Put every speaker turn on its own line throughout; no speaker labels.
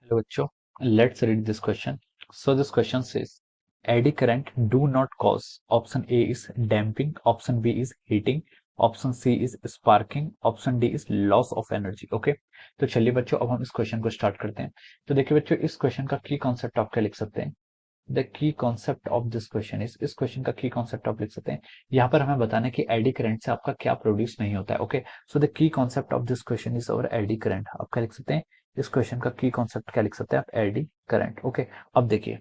Hello, bachcho. Let's read this question. So this question says, eddy current do not cause. Option A is damping, option B is heating, option C is sparking, option D is loss of energy. Okay, तो चलिए बच्चों अब हम इस question को start करते हैं। तो देखिए बच्चों, इस क्वेश्चन का की कॉन्सेप्ट आप क्या लिख सकते हैं। The key concept of this question इस क्वेश्चन का की कॉन्सेप्ट आप लिख सकते हैं। यहाँ पर हमें बताना है कि एडी करंट से आपका क्या प्रोड्यूस नहीं होता है। Okay, so the key concept of this question is और एडी करंट। आप क्या लिख सकते हैं, इस क्वेश्चन का की कॉन्सेप्ट क्या लिख सकते हैं आप, एडी करंट। ओके, अब देखिए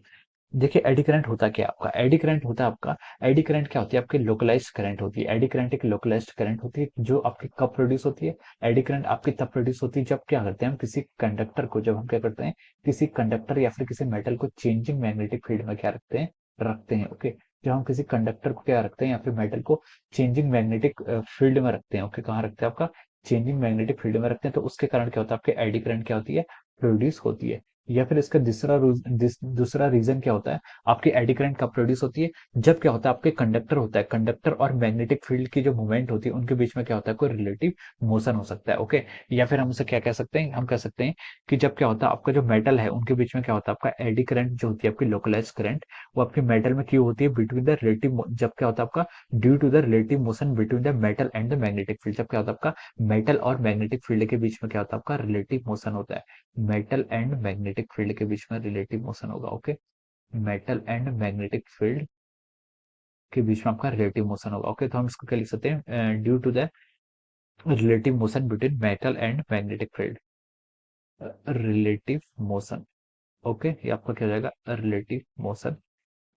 देखिए एडी करंट होता क्या है आपका, एडी करंट होता है आपका, एडी करंट क्या होती है आपकी, लोकलाइज्ड करंट होती है। एडी करंट एक लोकलाइज्ड करंट होती है जो आपकी कब प्रोड्यूस होती है। एडी करंट आपकी तब प्रोड्यूस होती है जब क्या करते हैं हम किसी कंडक्टर को, जब हम क्या करते हैं किसी कंडक्टर या फिर किसी मेटल को चेंजिंग मैग्नेटिक फील्ड में क्या रखते हैं। ओके, जब हम किसी कंडक्टर को क्या रखते हैं या फिर मेटल को चेंजिंग मैग्नेटिक फील्ड में रखते हैं। ओके, कहाँ रखते हैं आपका, चेंजिंग मैग्नेटिक फील्ड में रखते हैं, तो उसके कारण क्या होता है आपके एडी करंट क्या होती है, प्रोड्यूस होती है। या फिर इसका दूसरा रीजन क्या होता है, आपकी एडी करंट कब प्रोड्यूस होती है, जब क्या होता है आपके कंडक्टर होता है, कंडक्टर और मैग्नेटिक फील्ड की जो मूवमेंट होती है उनके बीच में क्या होता है, कोई रिलेटिव मोशन हो सकता है। ओके, या फिर हम उसे क्या कह सकते हैं, हम कह सकते हैं कि जब क्या होता है आपका जो मेटल है उनके बीच में क्या होता है आपका एडी करंट जो होती है आपकी लोकलाइज करंट, वो आपके मेटल में क्यों होती है, बिटवीन द रिलेटिव, जब क्या होता है आपका due to the relative motion between the metal and the magnetic field, जब क्या होता है आपका मेटल और मैग्नेटिक फील्ड के बीच में क्या होता है आपका रिलेटिव मोशन होता है। मेटल एंड मैग्नेटिक फील्ड के बीच में रिलेटिव मोशन होगा। Okay, metal and magnetic field के बीच में आपका रिलेटिव मोशन होगा। ओके, तो हम इसको क्या लिख सकते हैं, due to the relative motion between metal and magnetic field, relative motion. Okay, ये आपका क्या हो जाएगा, relative motion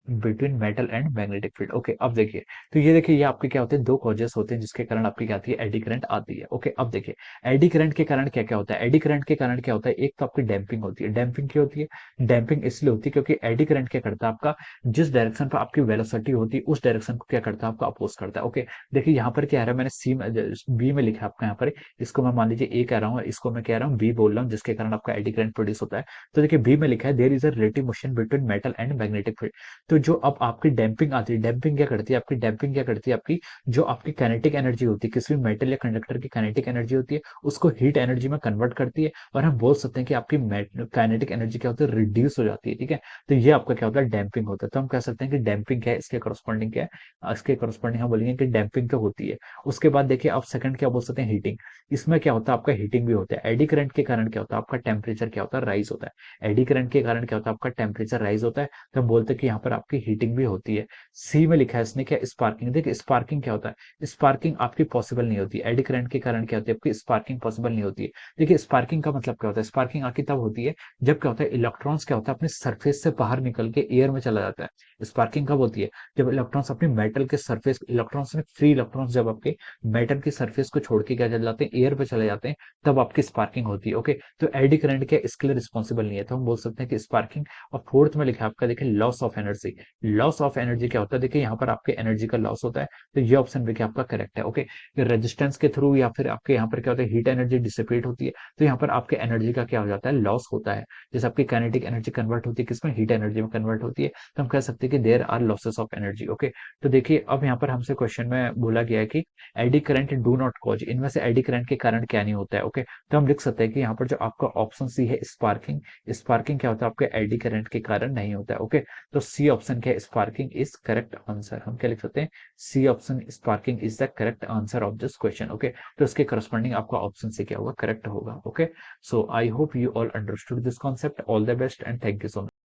between metal and magnetic field. Okay, अब देखिए, तो ये देखिए ये आपके क्या होते हैं, दो कॉजेस होते हैं जिसके कारण आपकी क्या आती है, एडी करंट आती है। ओके, अब देखिए एडी करंट के कारण क्या क्या होता है, एडी करंट के कारण क्या होता है, एक तो आपकी डैम्पिंग होती है। डैम्पिंग क्यों होती है, डैम्पिंग इसलिए होती है क्योंकि एडी करंट क्या करता है आपका, जिस डायरेक्शन पर आपकी वेलोसिटी होती है उस डायरेक्शन को क्या करता है आपका अपोज करता है। ओके, देखिए यहाँ पर क्या है, मैंने सी बी में लिखा है आपका, यहाँ पर इसको मैं मान लीजिए ए कह रहा हूँ, इसको मैं कह रहा हूँ बी बोल रहा हूँ, जिसके कारण आपका एडी करंट प्रोड्यूस होता है। तो देखिए बी में लिखा है there is a relative motion between metal and magnetic field. तो जो अब आपकी डैम्पिंग आती है, डैम्पिंग क्या करती है आपकी, डैम्पिंग क्या करती है आपकी, जो आपकी काइनेटिक एनर्जी होती है, किसी भी मेटल या कंडक्टर की काइनेटिक एनर्जी होती है उसको हीट एनर्जी में कन्वर्ट करती है, और हम बोल सकते हैं कि आपकी काइनेटिक एनर्जी क्या होती है, रिड्यूस हो जाती है। ठीक है, तो ये आपका क्या होता है, डैम्पिंग होता है। तो हम कह सकते हैं कि डैम्पिंग क्या है, इसके करस्पॉन्डिंग क्या है, इसके करस्पॉन्डिंग हम बोलेंगे कि डैम्पिंग तो होती है। उसके बाद देखिए आप सेकंड क्या बोल सकते हैं, हीटिंग। इसमें क्या होता है आपका, हीटिंग भी होता है। एडी करंट के कारण क्या होता है आपका, टेम्परेचर क्या होता है, राइज होता है। एडी करंट के कारण क्या होता है आपका, टेम्परेचर राइज होता है, तो हम बोलते हैं कि यहाँ पर आपकी हीटिंग भी होती है। सी में लिखा है इसने क्या, स्पार्किंग। देखिए स्पार्किंग क्या होता है, स्पार्किंग आपकी पॉसिबल नहीं होती। एडी करंट के कारण क्या होती है आपकी, स्पार्किंग पॉसिबल नहीं होती है। देखिए स्पार्किंग का मतलब क्या होता है, स्पार्किंग आपकी तब होती है जब क्या होता है, इलेक्ट्रॉन्स क्या होता है अपने सरफेस से बाहर निकल के एयर में चला जाता है। स्पार्किंग कब होती है, जब इलेक्ट्रॉन्स अपने मेटल के सरफेस, इलेक्ट्रॉन्स में फ्री इलेक्ट्रॉन्स जब आपके मेटल की सरफेस को छोड़ के क्या चले जाते हैं, एयर पे चले जाते हैं, तब आपकी स्पार्किंग होती है। ओके, तो एडी करंट क्या इसके लिए रिस्पॉन्सिबल नहीं है, तो हम बोल सकते हैं कि स्पार्किंग। और फोर्थ में लिखा है आपका, देखिए loss of energy. Loss of energy क्या होता है, देखिए यहाँ पर आपके एनर्जी का लॉस होता है, तो ये ऑप्शन भी क्या आपका करेक्ट है। ओके, रेजिस्टेंस के थ्रू या फिर आपके यहाँ पर क्या होता है, हीट एनर्जी डिसिपेट होती है, तो यहाँ पर आपके एनर्जी का क्या हो जाता है, लॉस होता है। जैसे आपकी काइनेटिक एनर्जी कन्वर्ट होती है किसमें, हीट एनर्जी में कन्वर्ट होती है, तो हम कह सकते हैं कि there are losses of energy. Okay, तो देखिए अब यहाँ पर हमसे क्वेश्चन में बोला गया है कि eddy current do not cause, इनमें से एडी करंट के कारण क्या नहीं होता है। ओके, तो हम लिख सकते हैं कि यहाँ पर जो आपका ऑप्शन सी है, स्पार्किंग, स्पार्किंग क्या होता है आपके एडी करंट के कारण नहीं होता है। ओके, तो सी ऑप्शन क्या है, स्पार्किंग इज करेक्ट आंसर। हम क्या लिख सकते हैं, C option sparking is the correct answer of this question. Okay, तो इसके करस्पॉन्डिंग आपका ऑप्शन से क्या होगा, करेक्ट होगा। Okay, so I hope you all understood this concept. All the best and thank you so much.